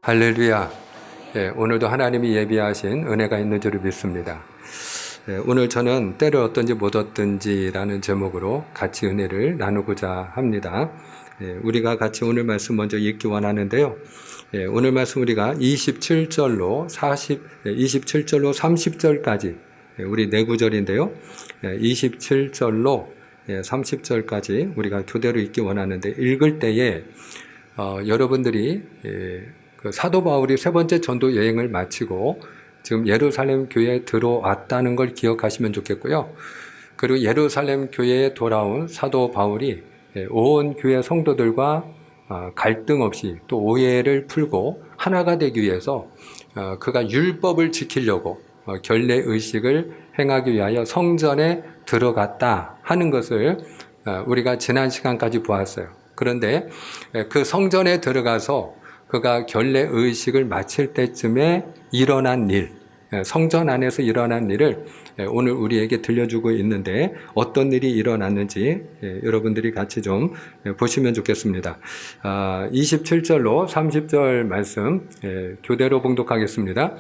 할렐루야. 오늘도 하나님이 예비하신 은혜가 있는 줄을 믿습니다. 오늘 저는 때를 얻든지 못 얻든지라는 제목으로 같이 은혜를 나누고자 합니다. 우리가 같이 오늘 말씀 먼저 읽기 원하는데요. 오늘 말씀 우리가 27절로 30절까지 우리 네 구절인데요. 27절로 30절까지 우리가 교대로 읽기 원하는데, 읽을 때에 여러분들이 그 사도 바울이 세 번째 전도 여행을 마치고 지금 예루살렘 교회에 들어왔다는 걸 기억하시면 좋겠고요. 그리고 예루살렘 교회에 돌아온 사도 바울이 온 교회 성도들과 갈등 없이 또 오해를 풀고 하나가 되기 위해서 그가 율법을 지키려고 결례 의식을 행하기 위하여 성전에 들어갔다 하는 것을 우리가 지난 시간까지 보았어요. 그런데 그 성전에 들어가서 그가 결례 의식을 마칠 때쯤에 일어난 일, 성전 안에서 일어난 일을 오늘 우리에게 들려주고 있는데, 어떤 일이 일어났는지 여러분들이 같이 좀 보시면 좋겠습니다. 27절로 30절 말씀 교대로 봉독하겠습니다.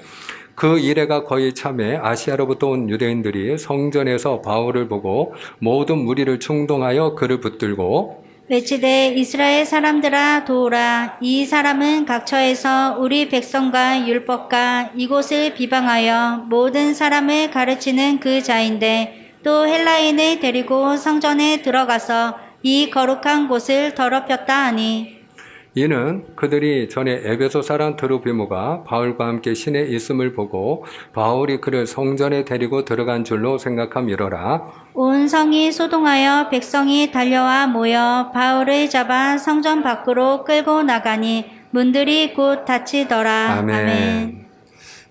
그 이래가 거의 참에 아시아로부터 온 유대인들이 성전에서 바울을 보고 모든 무리를 충동하여 그를 붙들고 외치되 이스라엘 사람들아 도우라. 이 사람은 각처에서 우리 백성과 율법과 이곳을 비방하여 모든 사람을 가르치는 그 자인데, 또 헬라인을 데리고 성전에 들어가서 이 거룩한 곳을 더럽혔다 하니, 이는 그들이 전에 에베소 사람 드로비모가 바울과 함께 시내에 있음을 보고 바울이 그를 성전에 데리고 들어간 줄로 생각함이로라. 온 성이 소동하여 백성이 달려와 모여 바울을 잡아 성전 밖으로 끌고 나가니 문들이 곧 닫히더라. 아멘.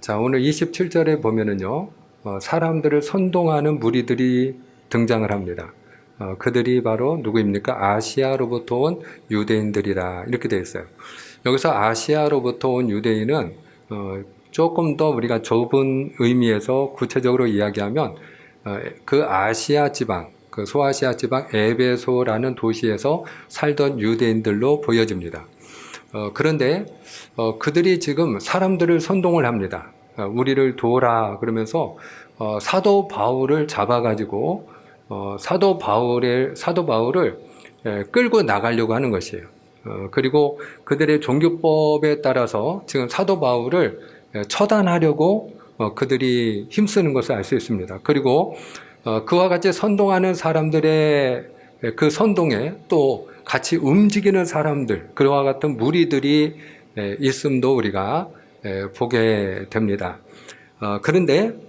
자, 오늘 27절에 보면은요, 사람들을 선동하는 무리들이 등장을 합니다. 그들이 바로 누구입니까? 아시아로부터 온 유대인들이라 이렇게 되어 있어요. 여기서 아시아로부터 온 유대인은 조금 더 우리가 좁은 의미에서 구체적으로 이야기하면 그 아시아 지방, 그 소아시아 지방 에베소라는 도시에서 살던 유대인들로 보여집니다. 그런데 그들이 지금 사람들을 선동을 합니다. 우리를 도우라 그러면서 사도 바울을 잡아가지고 사도 바울을 끌고 나가려고 하는 것이에요. 그리고 그들의 종교법에 따라서 지금 사도 바울을 처단하려고 그들이 힘쓰는 것을 알 수 있습니다. 그리고 그와 같이 선동하는 사람들의 그 선동에 또 같이 움직이는 사람들, 그와 같은 무리들이 있음도 우리가 보게 됩니다. 그런데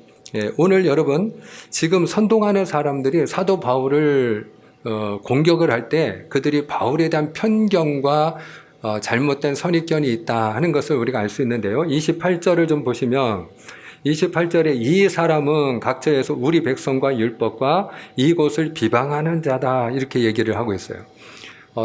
오늘 여러분, 지금 선동하는 사람들이 사도 바울을 공격을 할 때 그들이 바울에 대한 편견과 잘못된 선입견이 있다 하는 것을 우리가 알 수 있는데요. 28절을 좀 보시면 28절에 이 사람은 각처에서 우리 백성과 율법과 이곳을 비방하는 자다 이렇게 얘기를 하고 있어요.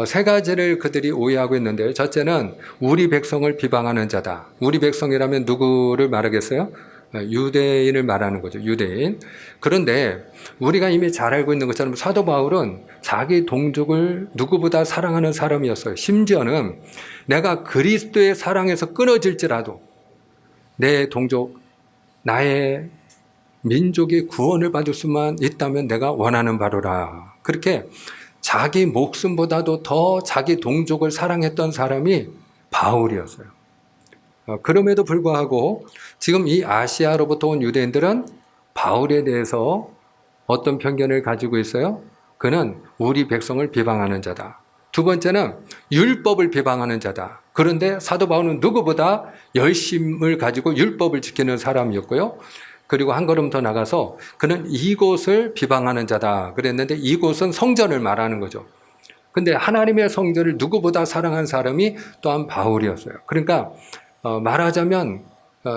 세 가지를 그들이 오해하고 있는데요. 첫째는 우리 백성을 비방하는 자다. 우리 백성이라면 누구를 말하겠어요? 유대인을 말하는 거죠. 유대인. 그런데 우리가 이미 잘 알고 있는 것처럼 사도 바울은 자기 동족을 누구보다 사랑하는 사람이었어요. 심지어는 내가 그리스도의 사랑에서 끊어질지라도 내 동족, 나의 민족이 구원을 받을 수만 있다면 내가 원하는 바로라. 그렇게 자기 목숨보다도 더 자기 동족을 사랑했던 사람이 바울이었어요. 그럼에도 불구하고 지금 이 아시아로부터 온 유대인들은 바울에 대해서 어떤 편견을 가지고 있어요? 그는 우리 백성을 비방하는 자다. 두 번째는 율법을 비방하는 자다. 그런데 사도 바울은 누구보다 열심을 가지고 율법을 지키는 사람이었고요. 그리고 한 걸음 더 나가서 그는 이곳을 비방하는 자다 그랬는데, 이곳은 성전을 말하는 거죠. 근데 하나님의 성전을 누구보다 사랑한 사람이 또한 바울이었어요. 그러니까 말하자면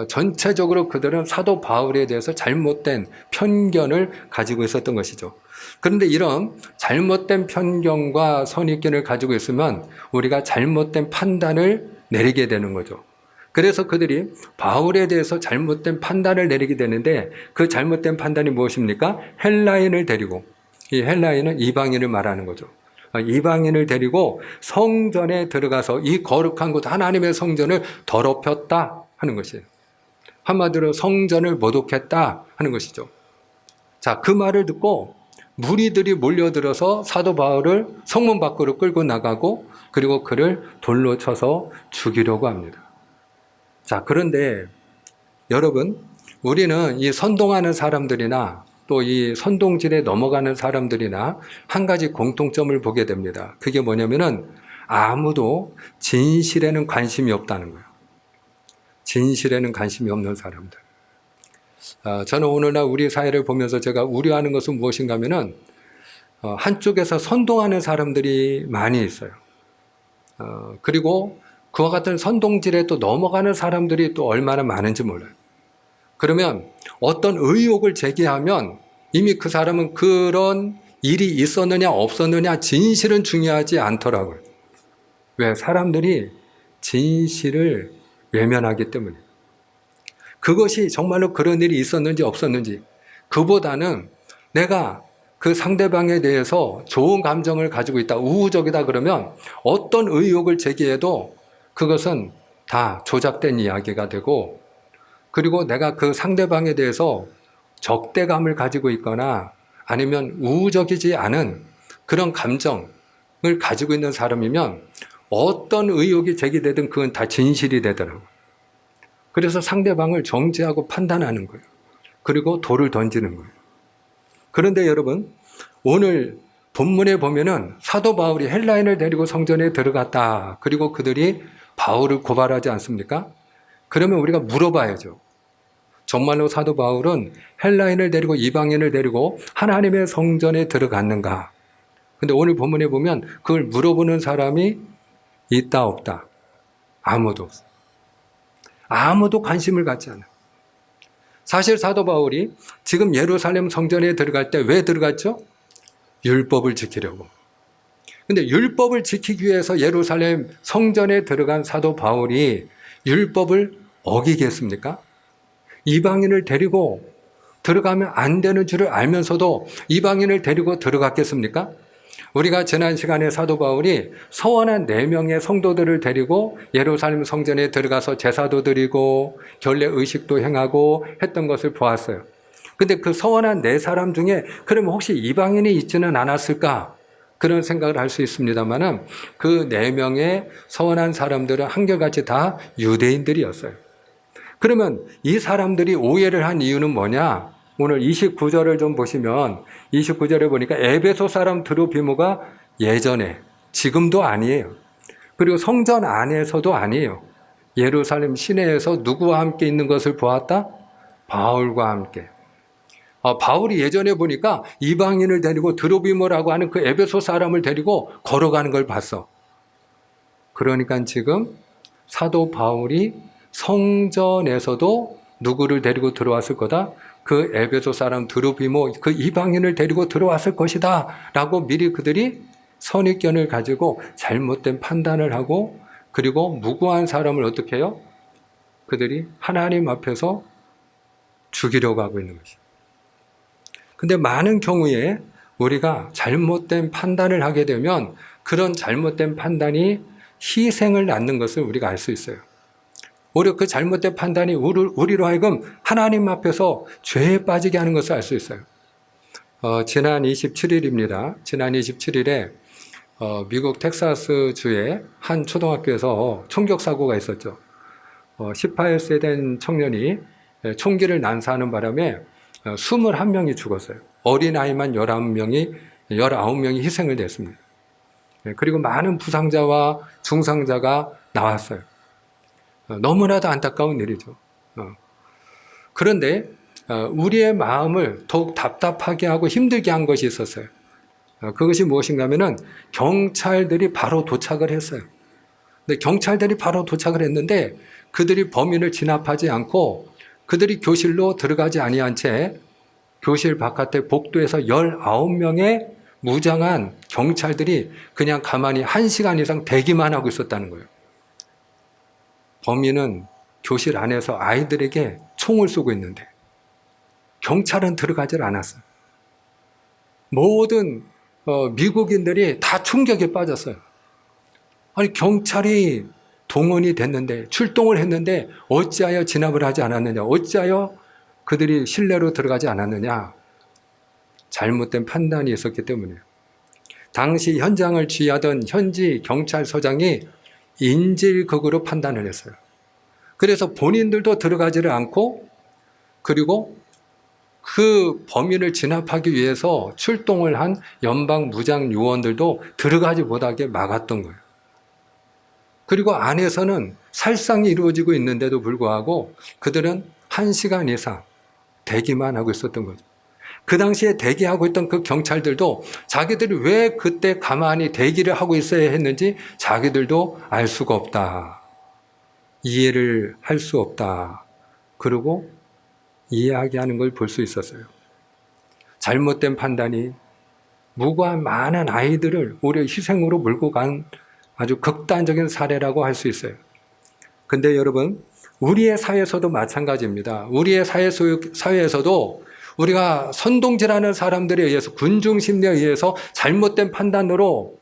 전체적으로 그들은 사도 바울에 대해서 잘못된 편견을 가지고 있었던 것이죠. 그런데 이런 잘못된 편견과 선입견을 가지고 있으면 우리가 잘못된 판단을 내리게 되는 거죠. 그래서 그들이 바울에 대해서 잘못된 판단을 내리게 되는데, 그 잘못된 판단이 무엇입니까? 헬라인을 데리고, 이 헬라인은 이방인을 말하는 거죠. 이방인을 데리고 성전에 들어가서 이 거룩한 곳 하나님의 성전을 더럽혔다 하는 것이에요. 한마디로 성전을 모독했다 하는 것이죠. 자, 그 말을 듣고 무리들이 몰려들어서 사도 바울을 성문 밖으로 끌고 나가고 그리고 그를 돌로 쳐서 죽이려고 합니다. 자, 그런데 여러분, 우리는 이 선동하는 사람들이나 또 이 선동질에 넘어가는 사람들이나 한 가지 공통점을 보게 됩니다. 그게 뭐냐면은 아무도 진실에는 관심이 없다는 거예요. 진실에는 관심이 없는 사람들. 저는 오늘날 우리 사회를 보면서 제가 우려하는 것은 무엇인가 하면은 한쪽에서 선동하는 사람들이 많이 있어요. 그리고 그와 같은 선동질에 또 넘어가는 사람들이 또 얼마나 많은지 몰라요. 그러면 어떤 의혹을 제기하면 이미 그 사람은 그런 일이 있었느냐 없었느냐 진실은 중요하지 않더라고요. 왜? 사람들이 진실을 외면하기 때문에. 그것이 정말로 그런 일이 있었는지 없었는지 그보다는 내가 그 상대방에 대해서 좋은 감정을 가지고 있다, 우호적이다 그러면 어떤 의혹을 제기해도 그것은 다 조작된 이야기가 되고, 그리고 내가 그 상대방에 대해서 적대감을 가지고 있거나 아니면 우호적이지 않은 그런 감정을 가지고 있는 사람이면 어떤 의혹이 제기되든 그건 다 진실이 되더라고요. 그래서 상대방을 정죄하고 판단하는 거예요. 그리고 돌을 던지는 거예요. 그런데 여러분, 오늘 본문에 보면은 사도 바울이 헬라인을 데리고 성전에 들어갔다. 그리고 그들이 바울을 고발하지 않습니까? 그러면 우리가 물어봐야죠. 정말로 사도 바울은 헬라인을 데리고 이방인을 데리고 하나님의 성전에 들어갔는가? 근데 오늘 본문에 보면 그걸 물어보는 사람이 있다 없다? 아무도 없어요. 아무도 관심을 갖지 않아요. 사실 사도 바울이 지금 예루살렘 성전에 들어갈 때 왜 들어갔죠? 율법을 지키려고. 근데 율법을 지키기 위해서 예루살렘 성전에 들어간 사도 바울이 율법을 어기겠습니까? 이방인을 데리고 들어가면 안 되는 줄을 알면서도 이방인을 데리고 들어갔겠습니까? 우리가 지난 시간에 사도 바울이 서원한 4명의 성도들을 데리고 예루살렘 성전에 들어가서 제사도 드리고 결례 의식도 행하고 했던 것을 보았어요. 근데 그 서원한 4사람 중에 그러면 혹시 이방인이 있지는 않았을까? 그런 생각을 할 수 있습니다만은 그 4명의 서원한 사람들은 한결같이 다 유대인들이었어요. 그러면 이 사람들이 오해를 한 이유는 뭐냐? 오늘 29절을 좀 보시면 29절에 보니까 에베소 사람 드로피모가 예전에, 지금도 아니에요. 그리고 성전 안에서도 아니에요. 예루살렘 시내에서 누구와 함께 있는 것을 보았다? 바울과 함께. 바울이 예전에 보니까 이방인을 데리고 드로피모라고 하는 그 에베소 사람을 데리고 걸어가는 걸 봤어. 그러니까 지금 사도 바울이 성전에서도 누구를 데리고 들어왔을 거다? 그 에베소 사람 드로피모, 그 이방인을 데리고 들어왔을 것이다 라고 미리 그들이 선입견을 가지고 잘못된 판단을 하고, 그리고 무고한 사람을 어떻게 해요? 그들이 하나님 앞에서 죽이려고 하고 있는 것이죠. 근데 많은 경우에 우리가 잘못된 판단을 하게 되면 그런 잘못된 판단이 희생을 낳는 것을 우리가 알 수 있어요. 오히려 그 잘못된 판단이 우리로 하여금 하나님 앞에서 죄에 빠지게 하는 것을 알 수 있어요. 지난 27일입니다. 지난 27일에 미국 텍사스 주의 한 초등학교에서 총격 사고가 있었죠. 18세 된 청년이 총기를 난사하는 바람에 21명이 죽었어요. 어린아이만 19명이 희생을 했습니다. 그리고 많은 부상자와 중상자가 나왔어요. 너무나도 안타까운 일이죠. 그런데 우리의 마음을 더욱 답답하게 하고 힘들게 한 것이 있었어요. 그것이 무엇인가 하면은 경찰들이 바로 도착을 했어요. 근데 경찰들이 바로 도착을 했는데 그들이 범인을 진압하지 않고 그들이 교실로 들어가지 아니한 채 교실 바깥에 복도에서 19명의 무장한 경찰들이 그냥 가만히 1시간 이상 대기만 하고 있었다는 거예요. 범인은 교실 안에서 아이들에게 총을 쏘고 있는데 경찰은 들어가질 않았어요. 모든 미국인들이 다 충격에 빠졌어요. 아니, 경찰이 동원이 됐는데, 출동을 했는데, 어찌하여 진압을 하지 않았느냐? 어찌하여 그들이 실내로 들어가지 않았느냐? 잘못된 판단이 있었기 때문이에요. 당시 현장을 지휘하던 현지 경찰서장이 인질극으로 판단을 했어요. 그래서 본인들도 들어가지를 않고, 그리고 그 범인을 진압하기 위해서 출동을 한 연방 무장 요원들도 들어가지 못하게 막았던 거예요. 그리고 안에서는 살상이 이루어지고 있는데도 불구하고 그들은 1시간 이상 대기만 하고 있었던 거죠. 그 당시에 대기하고 있던 그 경찰들도 자기들이 왜 그때 가만히 대기를 하고 있어야 했는지 자기들도 알 수가 없다. 이해를 할 수 없다. 그리고 이야기하는 걸 볼 수 있었어요. 잘못된 판단이 무고한 많은 아이들을 오히려 희생으로 몰고 간 아주 극단적인 사례라고 할 수 있어요. 근데 여러분, 우리의 사회에서도 마찬가지입니다. 우리의 사회에서도 우리가 선동질하는 사람들에 의해서, 군중심리에 의해서 잘못된 판단으로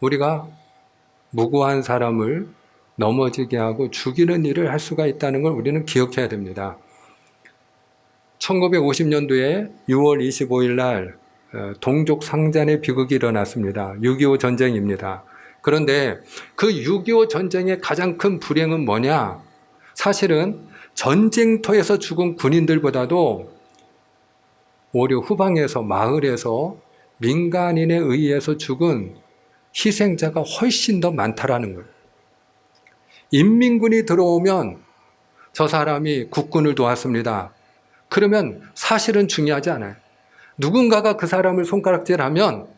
우리가 무고한 사람을 넘어지게 하고 죽이는 일을 할 수가 있다는 걸 우리는 기억해야 됩니다. 1950년도에 6월 25일 날 동족 상잔의 비극이 일어났습니다. 6.25 전쟁입니다. 그런데 그 6.25 전쟁의 가장 큰 불행은 뭐냐? 사실은 전쟁터에서 죽은 군인들보다도 오히려 후방에서, 마을에서 민간인에 의해서 죽은 희생자가 훨씬 더 많다라는 거예요. 인민군이 들어오면 저 사람이 국군을 도왔습니다. 그러면 사실은 중요하지 않아요. 누군가가 그 사람을 손가락질하면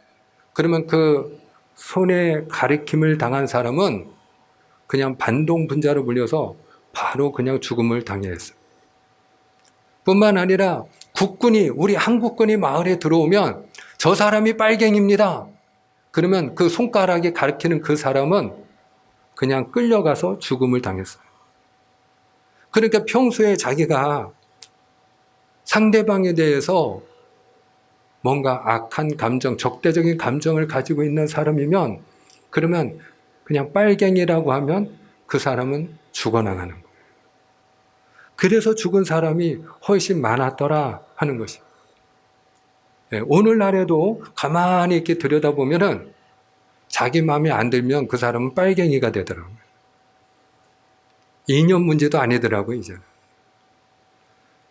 그러면 그 손에 가리킴을 당한 사람은 그냥 반동분자로 불려서 바로 그냥 죽음을 당했어요. 뿐만 아니라 국군이, 우리 한국군이 마을에 들어오면 저 사람이 빨갱입니다. 그러면 그 손가락이 가리키는 그 사람은 그냥 끌려가서 죽음을 당했어요. 그러니까 평소에 자기가 상대방에 대해서 뭔가 악한 감정, 적대적인 감정을 가지고 있는 사람이면 그러면 그냥 빨갱이라고 하면 그 사람은 죽어나가는 거예요. 그래서 죽은 사람이 훨씬 많았더라 하는 것이. 오늘날에도 가만히 이렇게 들여다보면은 자기 마음에 안 들면 그 사람은 빨갱이가 되더라고요. 이념 문제도 아니더라고요, 이제는.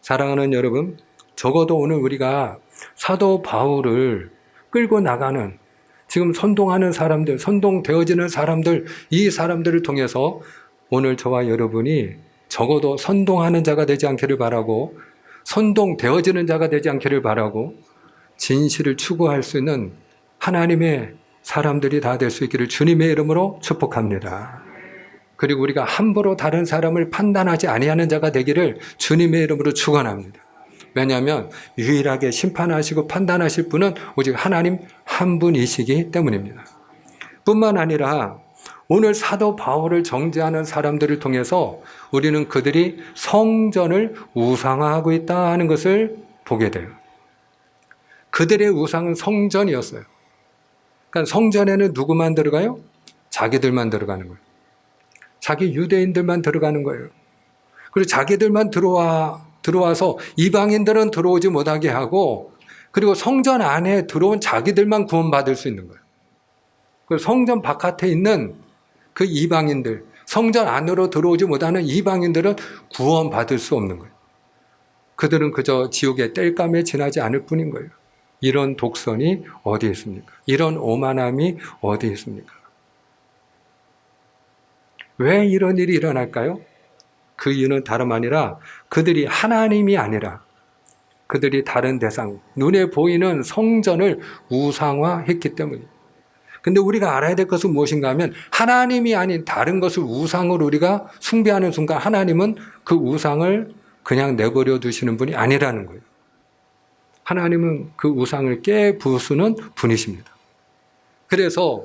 사랑하는 여러분, 적어도 오늘 우리가 사도 바울을 끌고 나가는, 지금 선동하는 사람들, 선동되어지는 사람들, 이 사람들을 통해서 오늘 저와 여러분이 적어도 선동하는 자가 되지 않기를 바라고, 선동되어지는 자가 되지 않기를 바라고, 진실을 추구할 수 있는 하나님의 사람들이 다 될 수 있기를 주님의 이름으로 축복합니다. 그리고 우리가 함부로 다른 사람을 판단하지 아니하는 자가 되기를 주님의 이름으로 축원합니다. 왜냐하면 유일하게 심판하시고 판단하실 분은 오직 하나님 한 분이시기 때문입니다. 뿐만 아니라 오늘 사도 바울을 정죄하는 사람들을 통해서 우리는 그들이 성전을 우상화하고 있다는 것을 보게 돼요. 그들의 우상은 성전이었어요. 그러니까 성전에는 누구만 들어가요? 자기들만 들어가는 거예요. 자기 유대인들만 들어가는 거예요. 그리고 자기들만 들어와서 이방인들은 들어오지 못하게 하고, 그리고 성전 안에 들어온 자기들만 구원받을 수 있는 거예요. 그리고 성전 바깥에 있는 그 이방인들, 성전 안으로 들어오지 못하는 이방인들은 구원받을 수 없는 거예요. 그들은 그저 지옥의 땔감에 지나지 않을 뿐인 거예요. 이런 독선이 어디 있습니까? 이런 오만함이 어디 있습니까? 왜 이런 일이 일어날까요? 그 이유는 다름 아니라 그들이 하나님이 아니라 그들이 다른 대상, 눈에 보이는 성전을 우상화했기 때문입니다. 근데 우리가 알아야 될 것은 무엇인가 하면 하나님이 아닌 다른 것을 우상으로 우리가 숭배하는 순간 하나님은 그 우상을 그냥 내버려 두시는 분이 아니라는 거예요. 하나님은 그 우상을 깨부수는 분이십니다. 그래서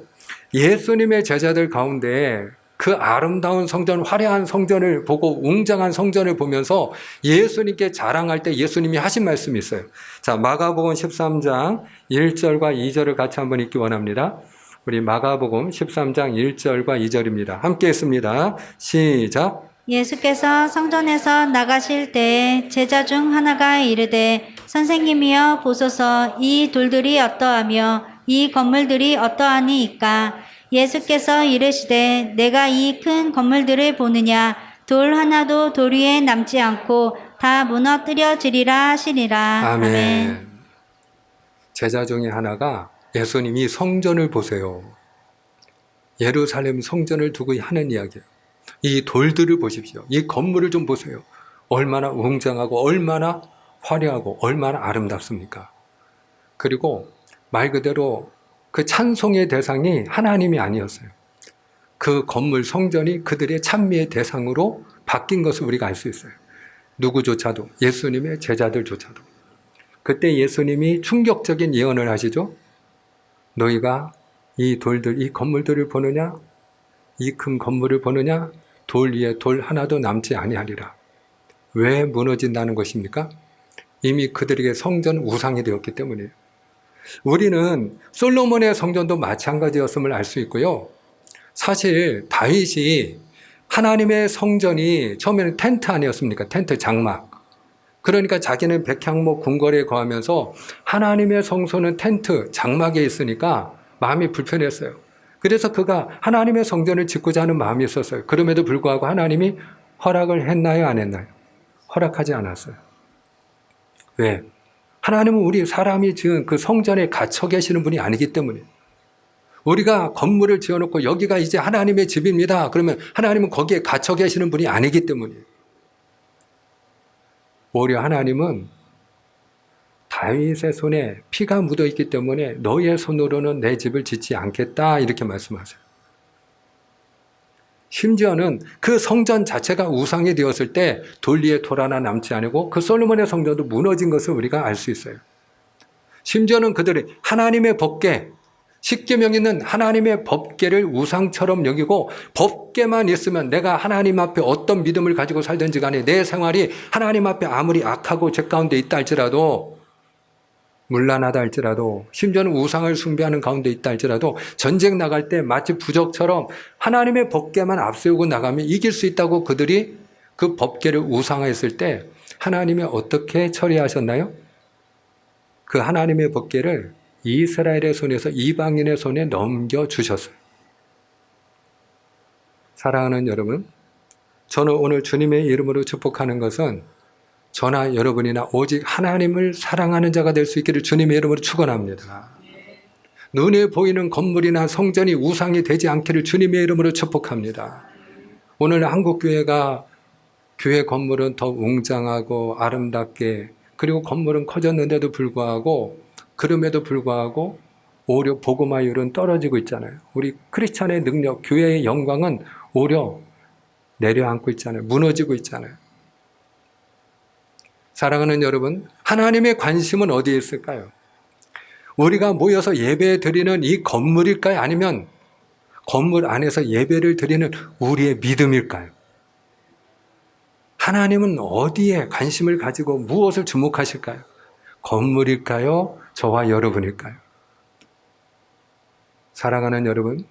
예수님의 제자들 가운데 그 아름다운 성전, 화려한 성전을 보고 웅장한 성전을 보면서 예수님께 자랑할 때 예수님이 하신 말씀이 있어요. 자, 마가복음 13장 1절과 2절을 같이 한번 읽기 원합니다. 우리 마가복음 13장 1절과 2절입니다. 함께 읽습니다. 시작. 예수께서 성전에서 나가실 때 제자 중 하나가 이르되 선생님이여 보소서 이 돌들이 어떠하며 이 건물들이 어떠하니이까. 예수께서 이르시되 내가 이 큰 건물들을 보느냐. 돌 하나도 돌 위에 남지 않고 다 무너뜨려지리라 하시니라. 아멘. 제자 중에 하나가 예수님이 성전을 보세요. 예루살렘 성전을 두고 하는 이야기예요. 이 돌들을 보십시오. 이 건물을 좀 보세요. 얼마나 웅장하고 얼마나 화려하고 얼마나 아름답습니까? 그리고 말 그대로 그 찬송의 대상이 하나님이 아니었어요. 그 건물 성전이 그들의 찬미의 대상으로 바뀐 것을 우리가 알 수 있어요. 누구조차도, 예수님의 제자들조차도. 그때 예수님이 충격적인 예언을 하시죠. 너희가 이 돌들, 이 건물들을 보느냐? 이 큰 건물을 보느냐? 돌 위에 돌 하나도 남지 아니하리라. 왜 무너진다는 것입니까? 이미 그들에게 성전은 우상이 되었기 때문이에요. 우리는 솔로몬의 성전도 마찬가지였음을 알 수 있고요. 사실 다윗이 하나님의 성전이 처음에는 텐트 아니었습니까? 텐트 장막. 그러니까 자기는 백향목 궁궐에 거하면서 하나님의 성소는 텐트 장막에 있으니까 마음이 불편했어요. 그래서 그가 하나님의 성전을 짓고자 하는 마음이 있었어요. 그럼에도 불구하고 하나님이 허락을 했나요? 안 했나요? 허락하지 않았어요. 왜? 하나님은 우리 사람이 지은 그 성전에 갇혀 계시는 분이 아니기 때문에. 우리가 건물을 지어놓고 여기가 이제 하나님의 집입니다. 그러면 하나님은 거기에 갇혀 계시는 분이 아니기 때문이에요. 오히려 하나님은 다윗의 손에 피가 묻어 있기 때문에 너희의 손으로는 내 집을 짓지 않겠다 이렇게 말씀하세요. 심지어는 그 성전 자체가 우상이 되었을 때 돌 위에 돌 하나 남지 않고 그 솔로몬의 성전도 무너진 것을 우리가 알 수 있어요. 심지어는 그들이 하나님의 법궤, 십계명 있는 하나님의 법궤를 우상처럼 여기고 법궤만 있으면 내가 하나님 앞에 어떤 믿음을 가지고 살든지 간에 내 생활이 하나님 앞에 아무리 악하고 죄 가운데 있다 할지라도 문란하다 할지라도 심지어는 우상을 숭배하는 가운데 있다 할지라도 전쟁 나갈 때 마치 부적처럼 하나님의 법궤만 앞세우고 나가면 이길 수 있다고 그들이 그 법궤를 우상화했을 때 하나님이 어떻게 처리하셨나요? 그 하나님의 법궤를 이스라엘의 손에서 이방인의 손에 넘겨주셨어요. 사랑하는 여러분, 저는 오늘 주님의 이름으로 축복하는 것은 저나 여러분이나 오직 하나님을 사랑하는 자가 될 수 있기를 주님의 이름으로 축원합니다. 눈에 보이는 건물이나 성전이 우상이 되지 않기를 주님의 이름으로 축복합니다. 오늘 한국교회가 교회 건물은 더 웅장하고 아름답게 그리고 건물은 커졌는데도 불구하고 그럼에도 불구하고 오히려 복음화율은 떨어지고 있잖아요. 우리 크리스찬의 능력, 교회의 영광은 오히려 내려앉고 있잖아요. 무너지고 있잖아요. 사랑하는 여러분, 하나님의 관심은 어디에 있을까요? 우리가 모여서 예배 드리는 이 건물일까요? 아니면 건물 안에서 예배를 드리는 우리의 믿음일까요? 하나님은 어디에 관심을 가지고 무엇을 주목하실까요? 건물일까요? 저와 여러분일까요? 사랑하는 여러분,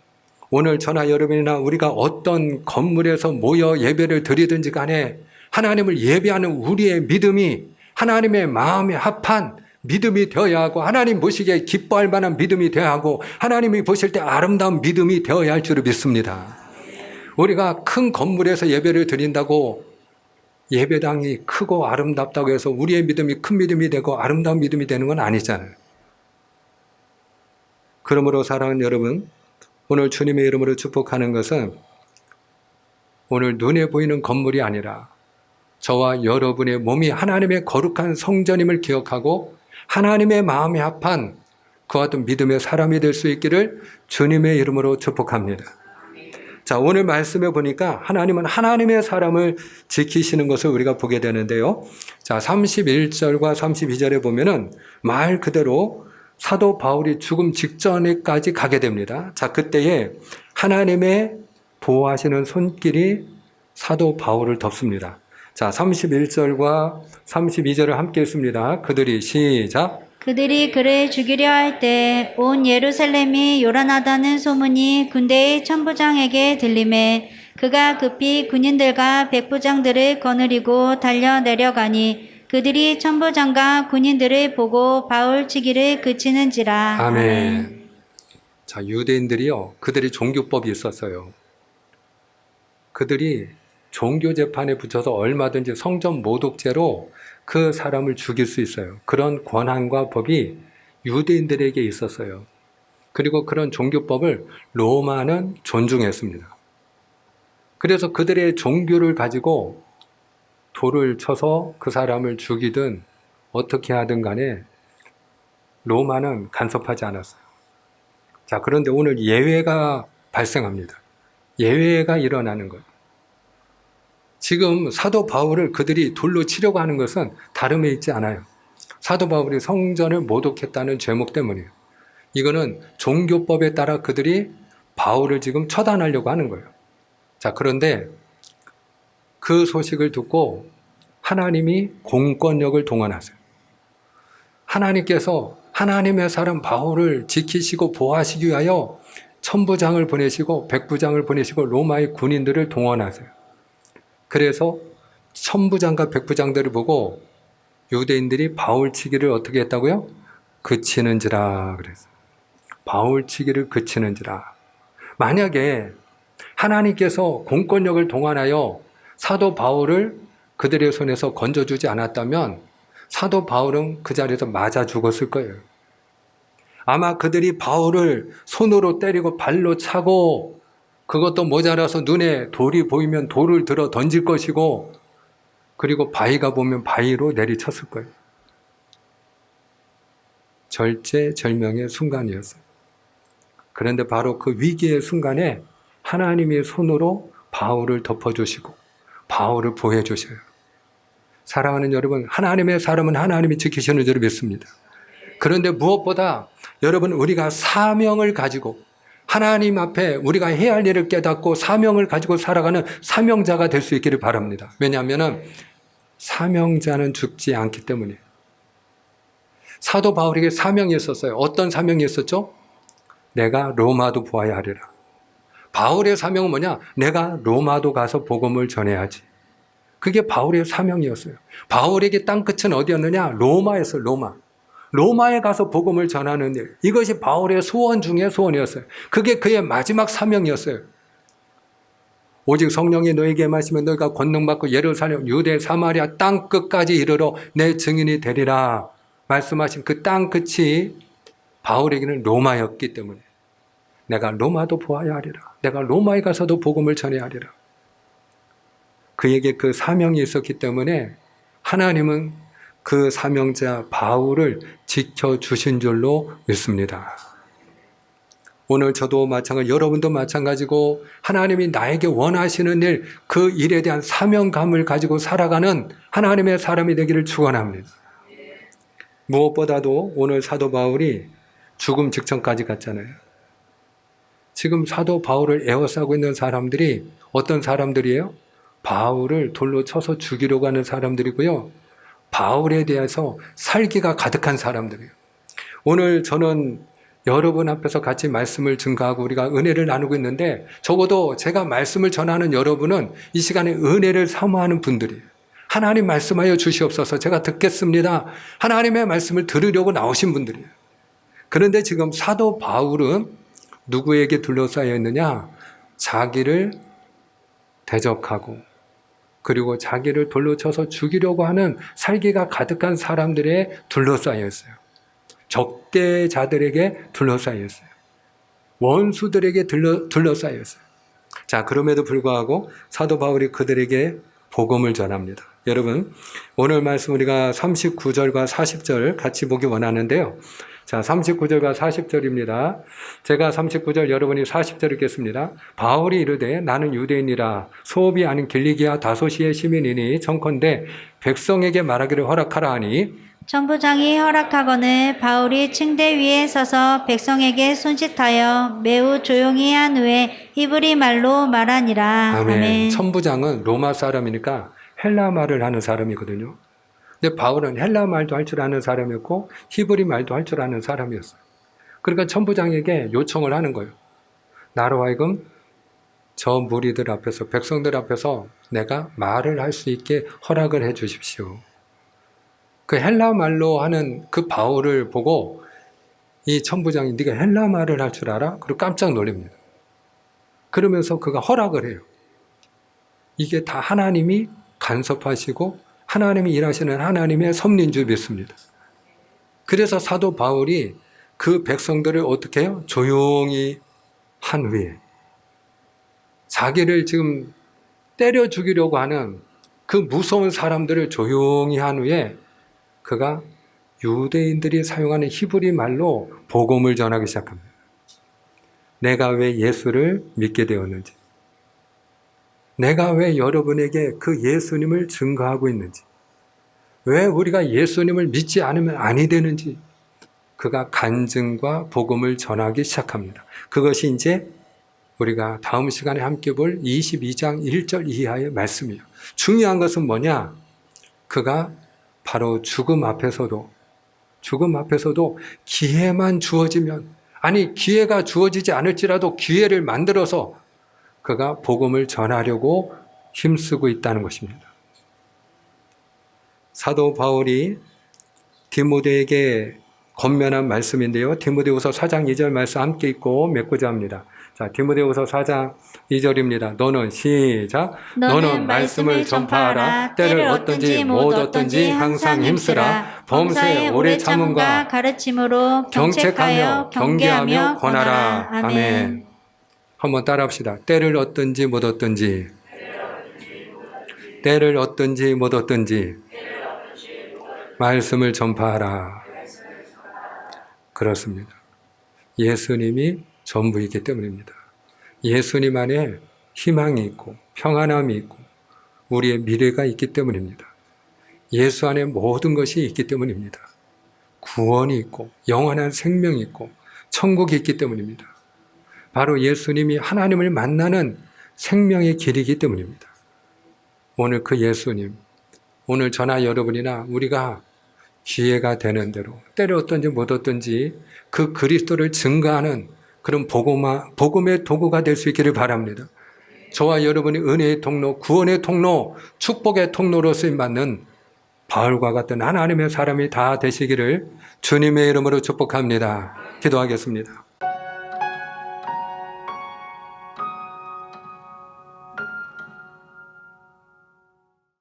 오늘 저나 여러분이나 우리가 어떤 건물에서 모여 예배를 드리든지 간에 하나님을 예배하는 우리의 믿음이 하나님의 마음에 합한 믿음이 되어야 하고 하나님 보시기에 기뻐할 만한 믿음이 되어야 하고 하나님이 보실 때 아름다운 믿음이 되어야 할 줄을 믿습니다. 우리가 큰 건물에서 예배를 드린다고 예배당이 크고 아름답다고 해서 우리의 믿음이 큰 믿음이 되고 아름다운 믿음이 되는 건 아니잖아요. 그러므로 사랑하는 여러분, 오늘 주님의 이름으로 축복하는 것은 오늘 눈에 보이는 건물이 아니라 저와 여러분의 몸이 하나님의 거룩한 성전임을 기억하고 하나님의 마음에 합한 그와 같은 믿음의 사람이 될 수 있기를 주님의 이름으로 축복합니다. 자, 오늘 말씀에 보니까 하나님은 하나님의 사람을 지키시는 것을 우리가 보게 되는데요. 자, 31절과 32절에 보면은 말 그대로 사도 바울이 죽음 직전에까지 가게 됩니다. 자, 그때에 하나님의 보호하시는 손길이 사도 바울을 덮습니다. 자, 31절과 32절을 함께 읽습니다. 그들이 시작. 그들이 그를 죽이려 할 때 온 예루살렘이 요란하다는 소문이 군대의 천부장에게 들림에 그가 급히 군인들과 백부장들을 거느리고 달려 내려가니 그들이 천부장과 군인들을 보고 바울 치기를 그치는지라. 아멘. 자, 유대인들이요, 그들이 종교법이 있었어요. 그들이 종교 재판에 붙여서 얼마든지 성전 모독죄로 그 사람을 죽일 수 있어요. 그런 권한과 법이 유대인들에게 있었어요. 그리고 그런 종교법을 로마는 존중했습니다. 그래서 그들의 종교를 가지고 돌을 쳐서 그 사람을 죽이든 어떻게 하든 간에 로마는 간섭하지 않았어요. 자, 그런데 오늘 예외가 발생합니다. 예외가 일어나는 거예요. 지금 사도 바울을 그들이 돌로 치려고 하는 것은 다름에 있지 않아요. 사도 바울이 성전을 모독했다는 죄목 때문이에요. 이거는 종교법에 따라 그들이 바울을 지금 처단하려고 하는 거예요. 자, 그런데 그 소식을 듣고 하나님이 공권력을 동원하세요. 하나님께서 하나님의 사람 바울을 지키시고 보호하시기 위하여 천부장을 보내시고 백부장을 보내시고 로마의 군인들을 동원하세요. 그래서 천부장과 백부장들을 보고 유대인들이 바울 치기를 어떻게 했다고요? 그치는지라 그랬어요. 바울 치기를 그치는지라. 만약에 하나님께서 공권력을 동원하여 사도 바울을 그들의 손에서 건져주지 않았다면 사도 바울은 그 자리에서 맞아 죽었을 거예요. 아마 그들이 바울을 손으로 때리고 발로 차고 그것도 모자라서 눈에 돌이 보이면 돌을 들어 던질 것이고 그리고 바위가 보면 바위로 내리쳤을 거예요. 절제절명의 순간이었어요. 그런데 바로 그 위기의 순간에 하나님의 손으로 바울을 덮어주시고 바울을 보호해 주셔요. 사랑하는 여러분, 하나님의 사람은 하나님이 지키시는 줄 믿습니다. 그런데 무엇보다 여러분, 우리가 사명을 가지고 하나님 앞에 우리가 해야 할 일을 깨닫고 사명을 가지고 살아가는 사명자가 될 수 있기를 바랍니다. 왜냐하면 사명자는 죽지 않기 때문이에요. 사도 바울에게 사명이 있었어요. 어떤 사명이 있었죠? 내가 로마도 보아야 하리라. 바울의 사명은 뭐냐? 내가 로마도 가서 복음을 전해야지. 그게 바울의 사명이었어요. 바울에게 땅끝은 어디였느냐? 로마였어요. 로마. 로마에 가서 복음을 전하는 일. 이것이 바울의 소원 중에 소원이었어요. 그게 그의 마지막 사명이었어요. 오직 성령이 너에게 마시면 너희가 권능받고 예루살렘, 유대, 사마리아 땅끝까지 이르러 내 증인이 되리라. 말씀하신 그 땅끝이 바울에게는 로마였기 때문에 내가 로마도 보아야 하리라. 내가 로마에 가서도 복음을 전해야 하리라. 그에게 그 사명이 있었기 때문에 하나님은 그 사명자 바울을 지켜주신 줄로 믿습니다. 오늘 저도 마찬가지, 여러분도 마찬가지고 하나님이 나에게 원하시는 일, 그 일에 대한 사명감을 가지고 살아가는 하나님의 사람이 되기를 축원합니다. 무엇보다도 오늘 사도 바울이 죽음 직전까지 갔잖아요. 지금 사도 바울을 에워싸고 있는 사람들이 어떤 사람들이에요? 바울을 돌로 쳐서 죽이려고 하는 사람들이고요. 바울에 대해서 살기가 가득한 사람들이에요. 오늘 저는 여러분 앞에서 같이 말씀을 증거하고 우리가 은혜를 나누고 있는데 적어도 제가 말씀을 전하는 여러분은 이 시간에 은혜를 사모하는 분들이에요. 하나님 말씀하여 주시옵소서. 제가 듣겠습니다. 하나님의 말씀을 들으려고 나오신 분들이에요. 그런데 지금 사도 바울은 누구에게 둘러싸여 있느냐? 자기를 대적하고 그리고 자기를 돌로 쳐서 죽이려고 하는 살기가 가득한 사람들에 둘러싸여 있어요. 적대자들에게 둘러싸여 있어요. 원수들에게 둘러싸여 있어요. 자, 그럼에도 불구하고 사도 바울이 그들에게 복음을 전합니다. 여러분, 오늘 말씀 우리가 39절과 40절 같이 보기 원하는데요. 자, 39절과 40절입니다. 제가 39절, 여러분이 40절 읽겠습니다. 바울이 이르되 나는 유대인이라 소업이 아닌 길리기아 다소시의 시민이니 청컨대 백성에게 말하기를 허락하라 하니 천부장이 허락하거늘 바울이 층대 위에 서서 백성에게 손짓하여 매우 조용히 한 후에 히브리 말로 말하니라. 아멘. 천부장은 로마 사람이니까 헬라 말을 하는 사람이거든요. 근데 바울은 헬라 말도 할 줄 아는 사람이었고 히브리 말도 할 줄 아는 사람이었어요. 그러니까 천부장에게 요청을 하는 거예요. 나로 하여금 저 무리들 앞에서, 백성들 앞에서 내가 말을 할 수 있게 허락을 해 주십시오. 그 헬라 말로 하는 그 바울을 보고 이 천부장이 네가 헬라 말을 할 줄 알아? 그리고 깜짝 놀랍니다. 그러면서 그가 허락을 해요. 이게 다 하나님이 간섭하시고 하나님이 일하시는 하나님의 섭리인 줄 믿습니다. 그래서 사도 바울이 그 백성들을 어떻게 해요? 조용히 한 후에 자기를 지금 때려 죽이려고 하는 그 무서운 사람들을 조용히 한 후에 그가 유대인들이 사용하는 히브리 말로 복음을 전하기 시작합니다. 내가 왜 예수를 믿게 되었는지, 내가 왜 여러분에게 그 예수님을 증거하고 있는지, 왜 우리가 예수님을 믿지 않으면 아니 되는지 그가 간증과 복음을 전하기 시작합니다. 그것이 이제 우리가 다음 시간에 함께 볼 22장 1절 이하의 말씀이에요. 중요한 것은 뭐냐? 그가 바로 죽음 앞에서도 기회만 주어지면, 아니 기회가 주어지지 않을지라도 기회를 만들어서 그가 복음을 전하려고 힘쓰고 있다는 것입니다. 사도 바울이 디모데에게 권면한 말씀인데요. 디모데후서 4장 2절 말씀 함께 읽고 맺고자 합니다. 자, 디모데후서 4장 2절입니다. 너는 말씀을 전파하라. 때를 얻든지 못 얻든지 항상 힘쓰라. 범사에 오래 참음과 가르침으로 경책하여 경계하며 권하라. 아멘. 한번 따라합시다. 때를 얻든지 못 얻든지, 때를 얻든지 못 얻든지 말씀을 전파하라. 그렇습니다. 예수님이 전부이기 때문입니다. 예수님 안에 희망이 있고 평안함이 있고 우리의 미래가 있기 때문입니다. 예수 안에 모든 것이 있기 때문입니다. 구원이 있고 영원한 생명이 있고 천국이 있기 때문입니다. 바로 예수님이 하나님을 만나는 생명의 길이기 때문입니다. 오늘 그 예수님, 오늘 저나 여러분이나 우리가 기회가 되는 대로 때를 얻든지 못 얻든지 그 그리스도를 증거하는 그런 복음의 도구가 될 수 있기를 바랍니다. 저와 여러분이 은혜의 통로, 구원의 통로, 축복의 통로로 쓰임받는 바울과 같은 하나님의 사람이 다 되시기를 주님의 이름으로 축복합니다. 기도하겠습니다.